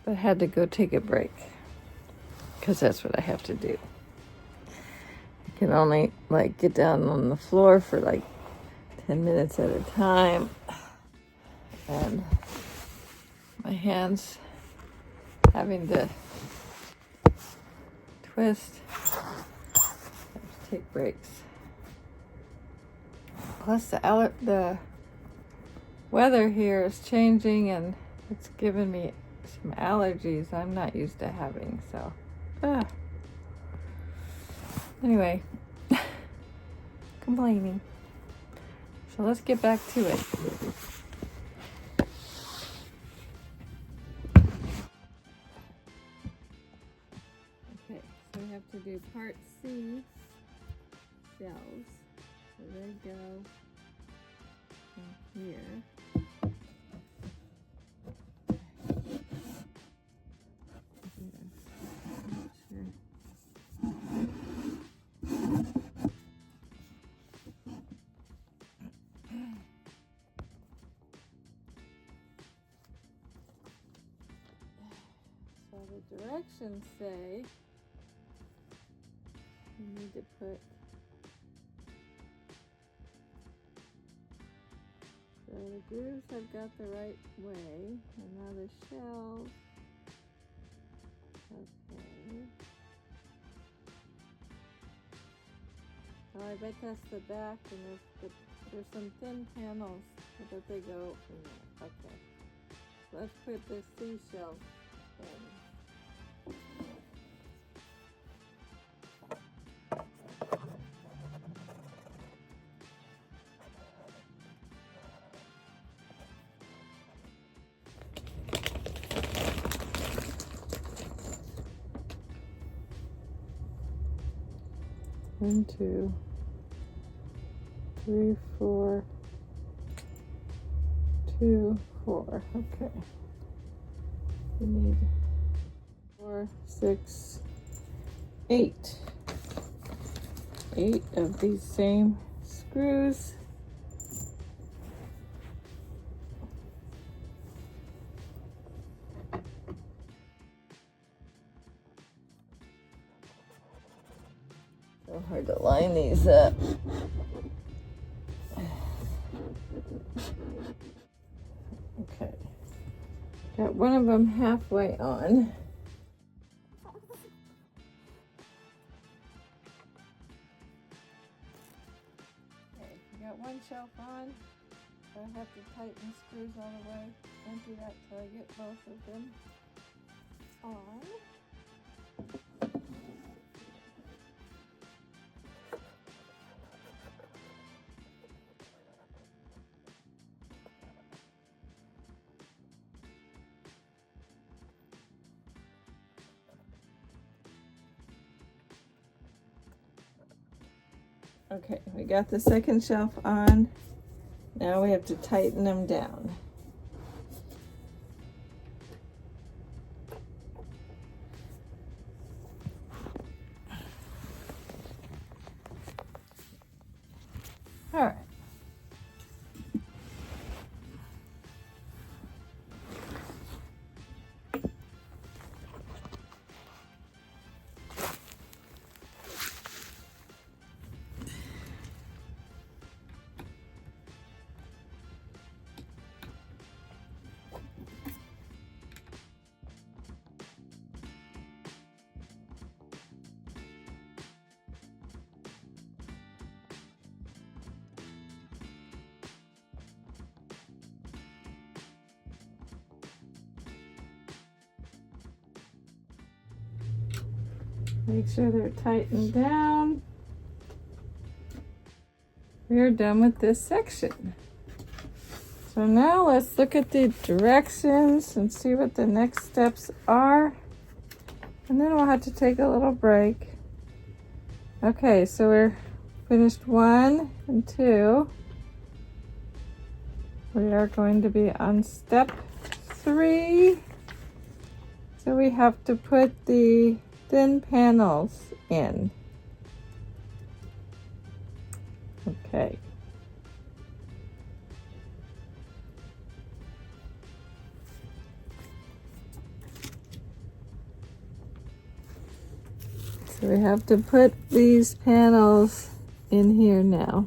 but I had to go take a break because that's what I have to do. I can only like get down on the floor for like 10 minutes at a time, and my hands having to twist. I have to take breaks. Plus the weather here is changing and it's given me some allergies I'm not used to having, so anyway, complaining. So let's get back to it. Okay, so we have to do part C, shells. So they go in here. So the directions say you need to put, so the grooves have got the right way, and now the shells, okay. Oh, I bet that's the back, and there's some thin panels that they go in there. Okay. Let's put the seashell in. 1, 2, 3, 4, 2, 4. Okay. We need 4, 6, 8. 8 of these same screws. So hard to line these up. Okay. Got one of them halfway on. Okay, we got one shelf on. So I have to tighten screws all the way. Don't do that till I get both of them on. Okay, we got the second shelf on. Now we have to tighten them down. All right. Make sure they're tightened down. We're done with this section. So now let's look at the directions and see what the next steps are. And then we'll have to take a little break. Okay, so we're finished 1 and 2. We are going to be on step 3. So we have to put the thin panels in. Okay. So we have to put these panels in here now.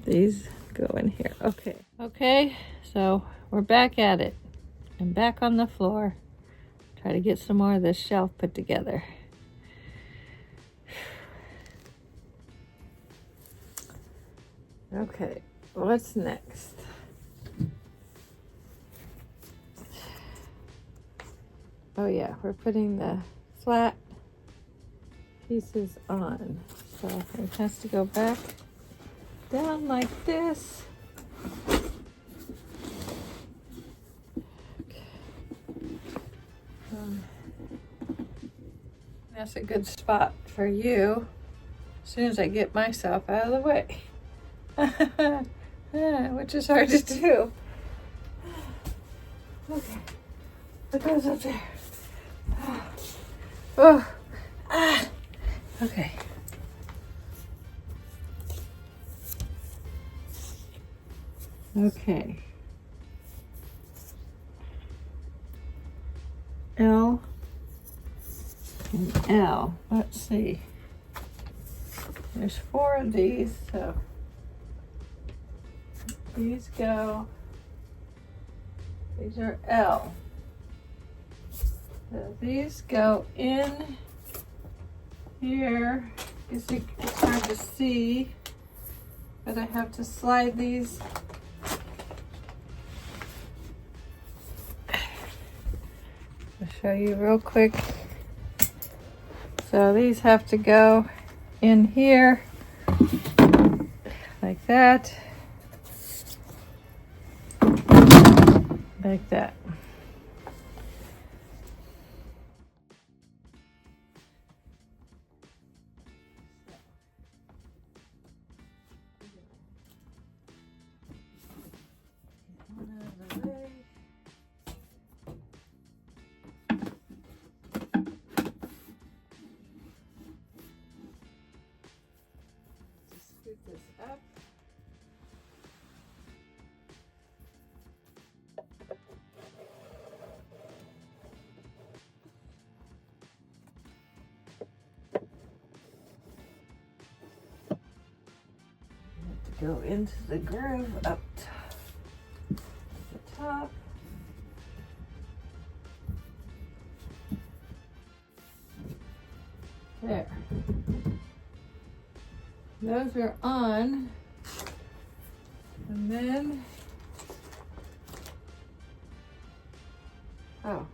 These go in here. Okay. Okay, so we're back at it. I'm back on the floor. Try to get some more of this shelf put together. Okay, what's next? Oh yeah, we're putting the flat pieces on. So it has to go back down like this. Okay. That's a good spot for you. As soon as I get myself out of the way. Which is hard to do. Okay, what goes up there? Oh, ah, okay. Okay. L and L. Let's see. There's 4 of these, so these go. These are L. So these go in here. It's hard to see, but I have to slide these. I'll show you real quick. So these have to go in here like that. Like that. Scoot this up. Go into the groove up the top. There. Those are on. And then, and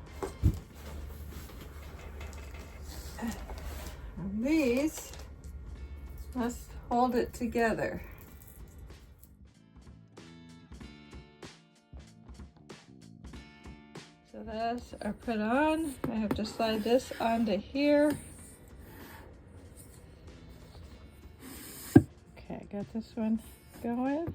these must hold it together. So those are put on. I have to slide this onto here. Okay, got this one going.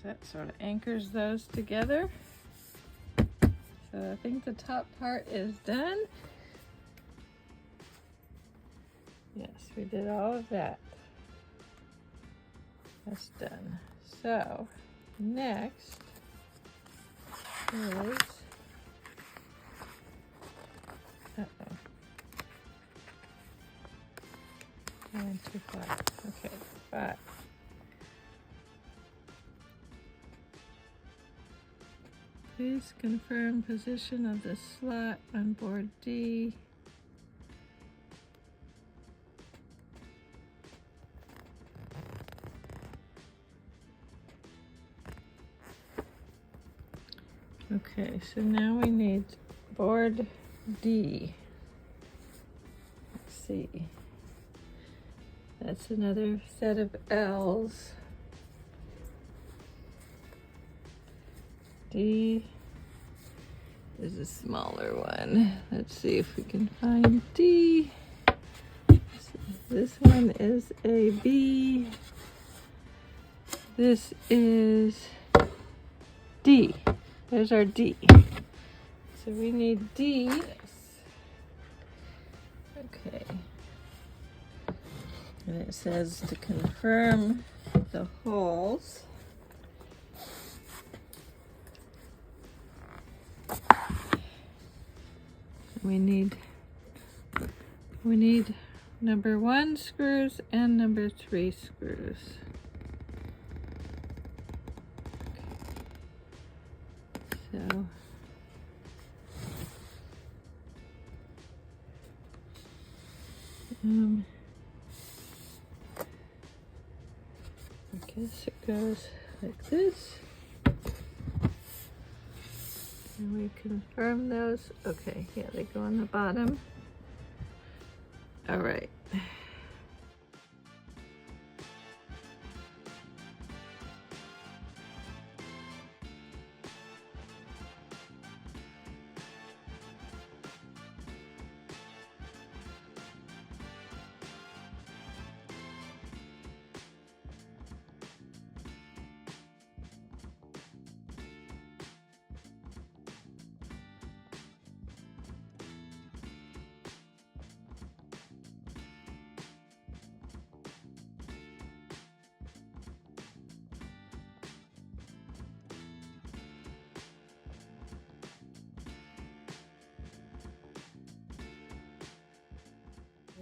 That sort of anchors those together. So I think the top part is done. Yes, we did all of that. That's done. So next is, I went too far. Okay, 5. Please confirm position of the slot on board D. Okay, so now we need board D. Let's see. That's another set of L's. D is a smaller one. Let's see if we can find D. This one is a B. This is D. There's our D. So we need D. Okay. And it says to confirm the holes. We need number 1 screws and number 3 screws. So I guess it goes like this. And we confirm those. Okay, yeah, they go on the bottom. All right.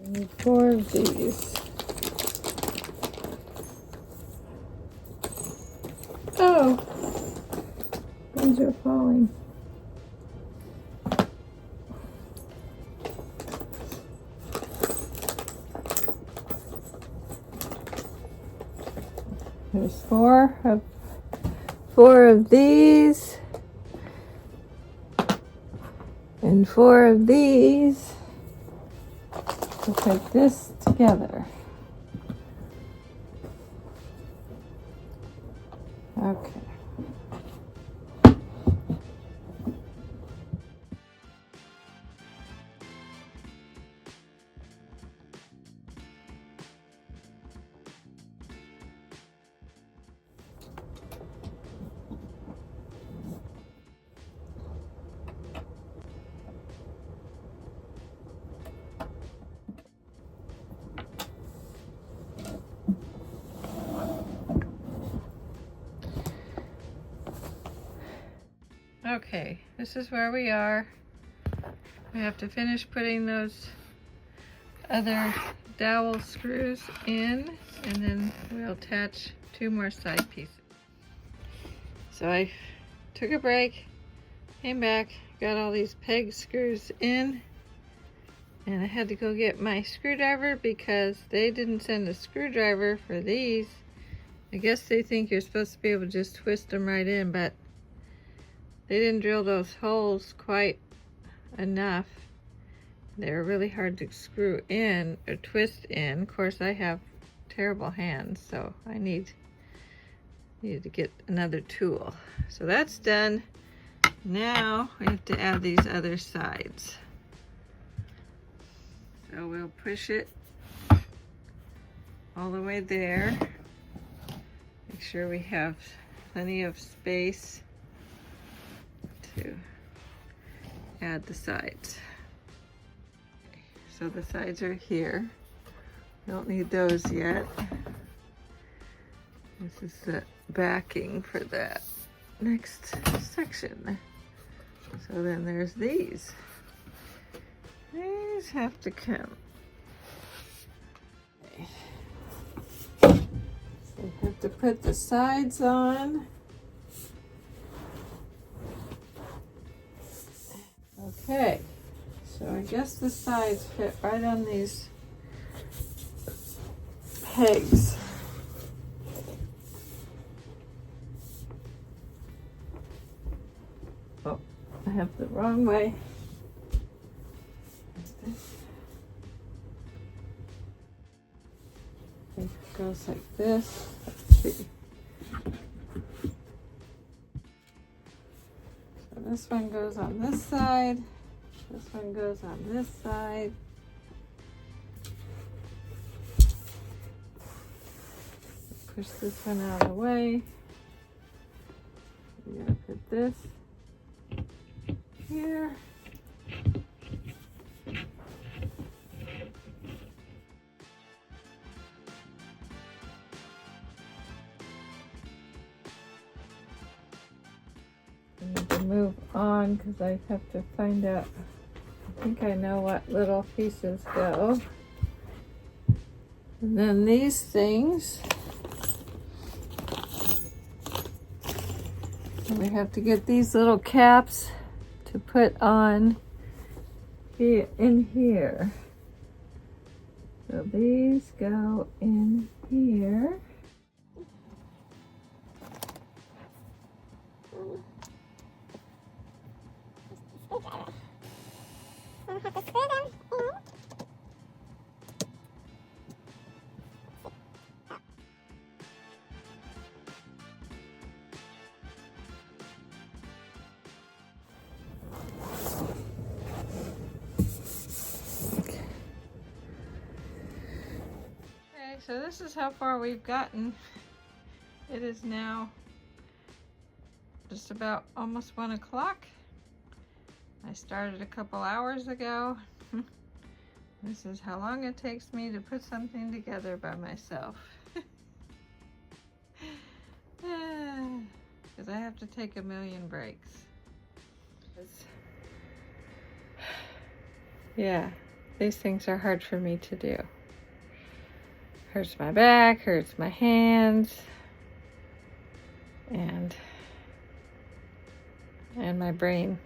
I need 4 of these. Oh, these are falling. There's 4 of these and 4 of these. To put this together. Okay. Okay, this is where we are. We have to finish putting those other dowel screws in, and then we'll attach 2 more side pieces. So I took a break, came back, got all these peg screws in, and I had to go get my screwdriver because they didn't send a screwdriver for these. I guess they think you're supposed to be able to just twist them right in, but they didn't drill those holes quite enough. They're really hard to screw in or twist in. Of course, I have terrible hands, so I need to get another tool. So that's done. Now we have to add these other sides. So we'll push it all the way there. Make sure we have plenty of space to add the sides. So the sides are here. Don't need those yet. This is the backing for that next section. So then there's these. These have to come. Okay. So we have to put the sides on. Okay, so I guess the sides fit right on these pegs. Oh, I have the wrong way. I think it goes like this. Let's see. This one goes on this side. This one goes on this side. Push this one out of the way. We're gonna put this here. move on because I have to find out. I think I know what little pieces go. And then these things, we have to get these little caps to put on here, in here. So these go in here. So this is how far we've gotten. It is now just about almost 1 o'clock. I started a couple hours ago. This is how long it takes me to put something together by myself. Because I have to take a million breaks. Yeah, these things are hard for me to do. Hurts my back, hurts my hands, and my brain.